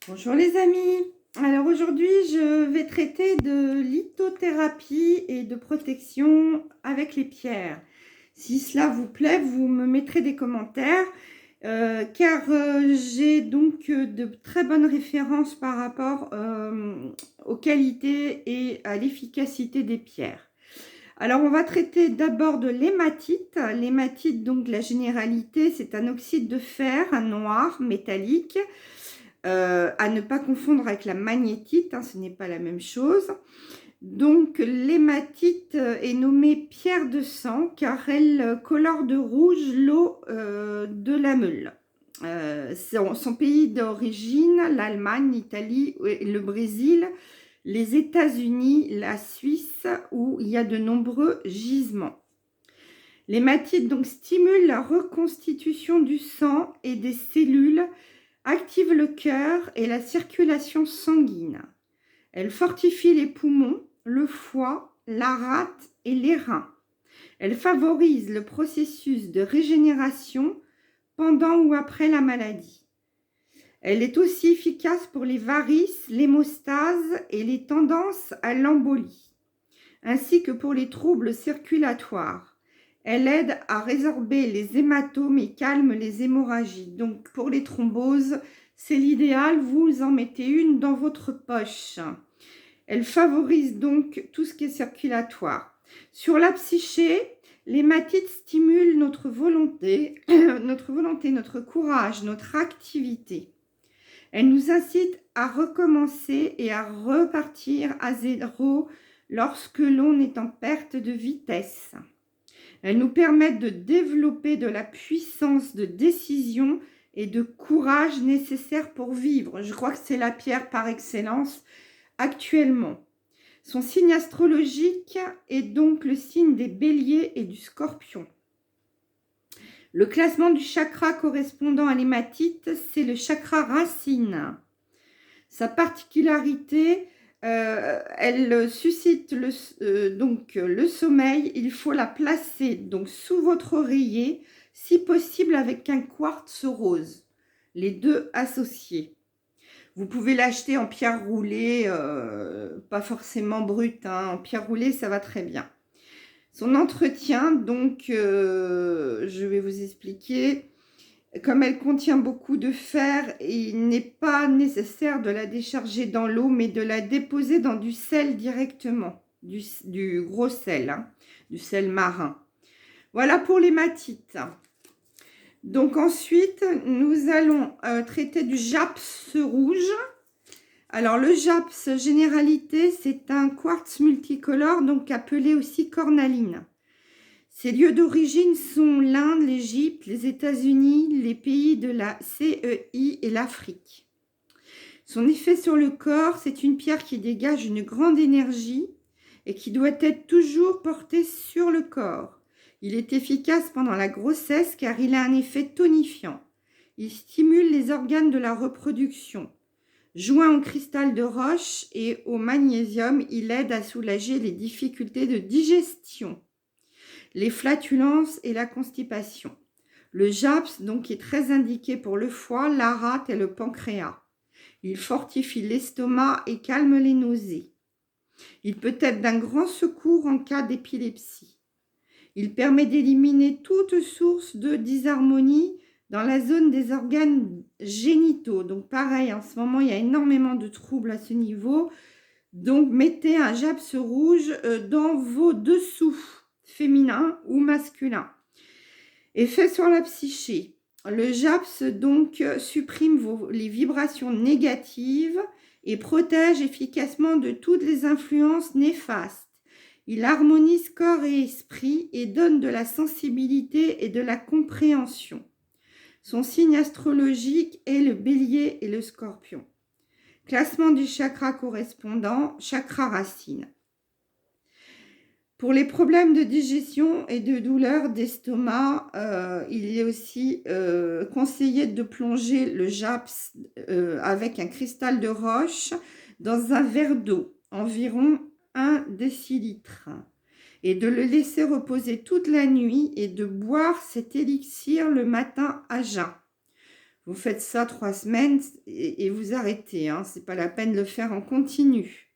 Bonjour les amis. Alors aujourd'hui, je vais traiter de lithothérapie et de protection avec les pierres. Si cela vous plaît, vous me mettrez des commentaires car j'ai donc de très bonnes références par rapport aux qualités et à l'efficacité des pierres. Alors on va traiter d'abord de l'hématite. L'hématite, donc la généralité, c'est un oxyde de fer, un noir métallique. À ne pas confondre avec la magnétite, ce n'est pas la même chose. Donc l'hématite est nommée pierre de sang car elle colore de rouge l'eau de la Meule. Son pays d'origine, l'Allemagne, l'Italie, le Brésil, les États-Unis, la Suisse, où il y a de nombreux gisements. L'hématite donc stimule la reconstitution du sang et des cellules, active le cœur et la circulation sanguine. Elle fortifie les poumons, le foie, la rate et les reins. Elle favorise le processus de régénération pendant ou après la maladie. Elle est aussi efficace pour les varices, l'hémostase et les tendances à l'embolie, ainsi que pour les troubles circulatoires. Elle aide à résorber les hématomes et calme les hémorragies. Donc pour les thromboses, c'est l'idéal, vous en mettez une dans votre poche. Elle favorise donc tout ce qui est circulatoire. Sur la psyché, l'hématite stimule notre volonté, notre courage, notre activité. Elle nous incite à recommencer et à repartir à zéro lorsque l'on est en perte de vitesse. Elles nous permettent de développer de la puissance de décision et de courage nécessaire pour vivre. Je crois que c'est la pierre par excellence actuellement. Son signe astrologique est donc le signe des béliers et du scorpion. Le classement du chakra correspondant à l'hématite, c'est le chakra racine. Sa particularité, elle suscite donc le sommeil. Il faut la placer donc sous votre oreiller, si possible avec un quartz rose, les deux associés. Vous pouvez l'acheter en pierre roulée, pas forcément brute, en pierre roulée, ça va très bien. Son entretien, donc, je vais vous expliquer. Comme elle contient beaucoup de fer, il n'est pas nécessaire de la décharger dans l'eau, mais de la déposer dans du sel directement, du gros sel, du sel marin. Voilà pour l'hématite. Donc ensuite, nous allons traiter du japs rouge. Alors le japs généralité, c'est un quartz multicolore, donc appelé aussi cornaline. Ses lieux d'origine sont l'Inde, l'Égypte, les États-Unis, les pays de la CEI et l'Afrique. Son effet sur le corps, c'est une pierre qui dégage une grande énergie et qui doit être toujours portée sur le corps. Il est efficace pendant la grossesse car il a un effet tonifiant. Il stimule les organes de la reproduction. Joint au cristal de roche et au magnésium, il aide à soulager les difficultés de digestion, les flatulences et la constipation. Le japs donc est très indiqué pour le foie, la rate et le pancréas. Il fortifie l'estomac et calme les nausées. Il peut être d'un grand secours en cas d'épilepsie. Il permet d'éliminer toute source de disharmonie dans la zone des organes génitaux. Donc pareil, en ce moment, il y a énormément de troubles à ce niveau. Donc mettez un japs rouge dans vos dessous, féminin ou masculin. Effet sur la psyché. Le japs donc supprime les vibrations négatives et protège efficacement de toutes les influences néfastes. Il harmonise corps et esprit et donne de la sensibilité et de la compréhension. Son signe astrologique est le bélier et le scorpion. Classement du chakra correspondant, chakra racine. Pour les problèmes de digestion et de douleurs d'estomac, il est aussi conseillé de plonger le japs avec un cristal de roche dans un verre d'eau, environ 1 décilitre, et de le laisser reposer toute la nuit et de boire cet élixir le matin à jeun. Vous faites ça 3 semaines et vous arrêtez. Hein. Ce n'est pas la peine de le faire en continu.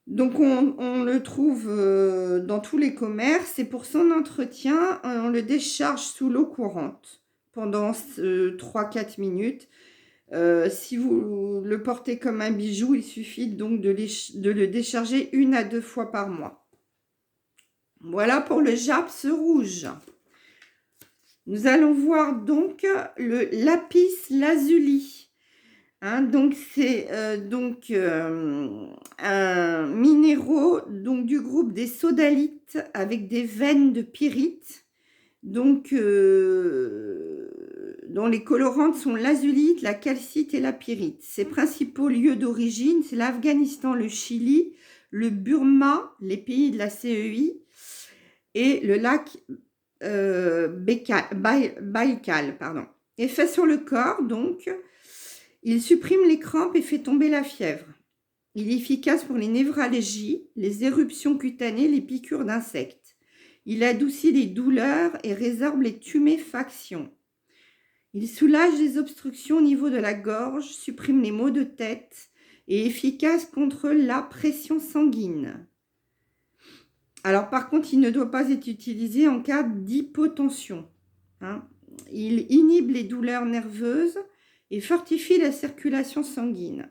Donc, on le trouve dans tous les commerces. Et pour son entretien, on le décharge sous l'eau courante pendant 3-4 minutes. Si vous le portez comme un bijou, il suffit donc de le décharger 1 à 2 fois par mois. Voilà pour le japs rouge. Nous allons voir donc le lapis lazuli. Hein, donc c'est un minéraux donc du groupe des sodalites avec des veines de pyrite. Donc dont les colorantes sont l'azulite, la calcite et la pyrite. Ses principaux lieux d'origine, c'est l'Afghanistan, le Chili, le Burma, les pays de la CEI et le lac Baïkal. Effet sur le corps, donc, il supprime les crampes et fait tomber la fièvre. Il est efficace pour les névralgies, les éruptions cutanées, les piqûres d'insectes. Il adoucit les douleurs et résorbe les tuméfactions. Il soulage les obstructions au niveau de la gorge, supprime les maux de tête et est efficace contre la pression sanguine. Alors par contre, il ne doit pas être utilisé en cas d'hypotension. Hein. Il inhibe les douleurs nerveuses et fortifie la circulation sanguine.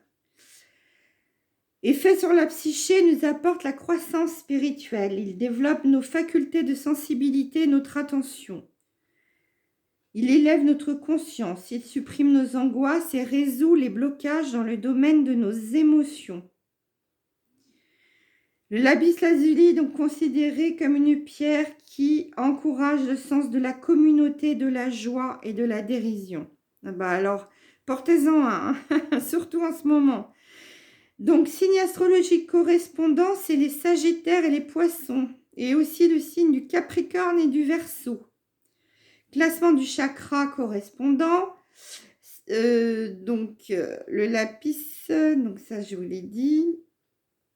Effet sur la psyché, nous apporte la croissance spirituelle. Il développe nos facultés de sensibilité et notre attention. Il élève notre conscience, il supprime nos angoisses et résout les blocages dans le domaine de nos émotions. Le lapis lazuli est donc considéré comme une pierre qui encourage le sens de la communauté, de la joie et de la dérision. Ah bah alors, portez-en un, hein, surtout en ce moment. Donc, signe astrologique correspondant, c'est les Sagittaires et les Poissons, et aussi le signe du Capricorne et du Verseau. Classement du chakra correspondant, le lapis, donc ça je vous l'ai dit.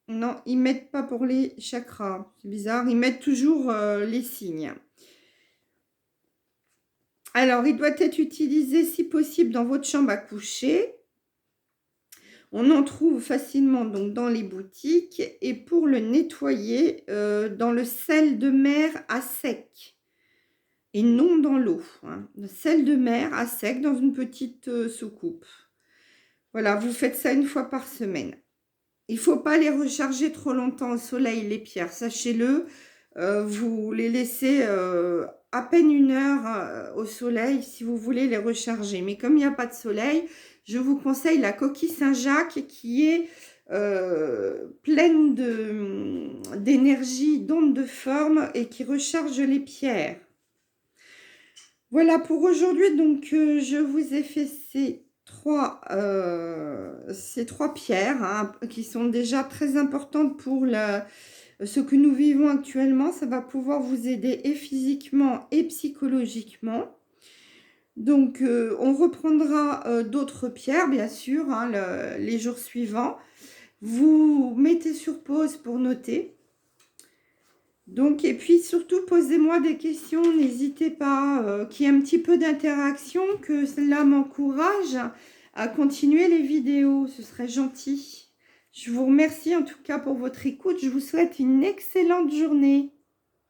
Non, ils ne mettent pas pour les chakras, c'est bizarre, ils mettent toujours les signes. Alors, il doit être utilisé si possible dans votre chambre à coucher. On en trouve facilement donc dans les boutiques et pour le nettoyer dans le sel de mer à sec et non dans l'eau. Hein. Le sel de mer à sec dans une petite soucoupe. Voilà, vous faites ça 1 fois par semaine. Il ne faut pas les recharger trop longtemps au soleil, les pierres, sachez-le. Vous les laissez à peine 1 heure au soleil si vous voulez les recharger. Mais comme il n'y a pas de soleil, je vous conseille la coquille Saint-Jacques qui est pleine d'énergie, d'ondes de forme et qui recharge les pierres. Voilà pour aujourd'hui. Donc, je vous ai fait ces trois pierres hein, qui sont déjà très importantes pour ce que nous vivons actuellement. Ça va pouvoir vous aider et physiquement et psychologiquement. Donc, on reprendra d'autres pierres, bien sûr, hein, les jours suivants. Vous mettez sur pause pour noter. Donc, et puis surtout, posez-moi des questions, n'hésitez pas, qu'il y ait un petit peu d'interaction, que cela m'encourage à continuer les vidéos, ce serait gentil. Je vous remercie en tout cas pour votre écoute, je vous souhaite une excellente journée.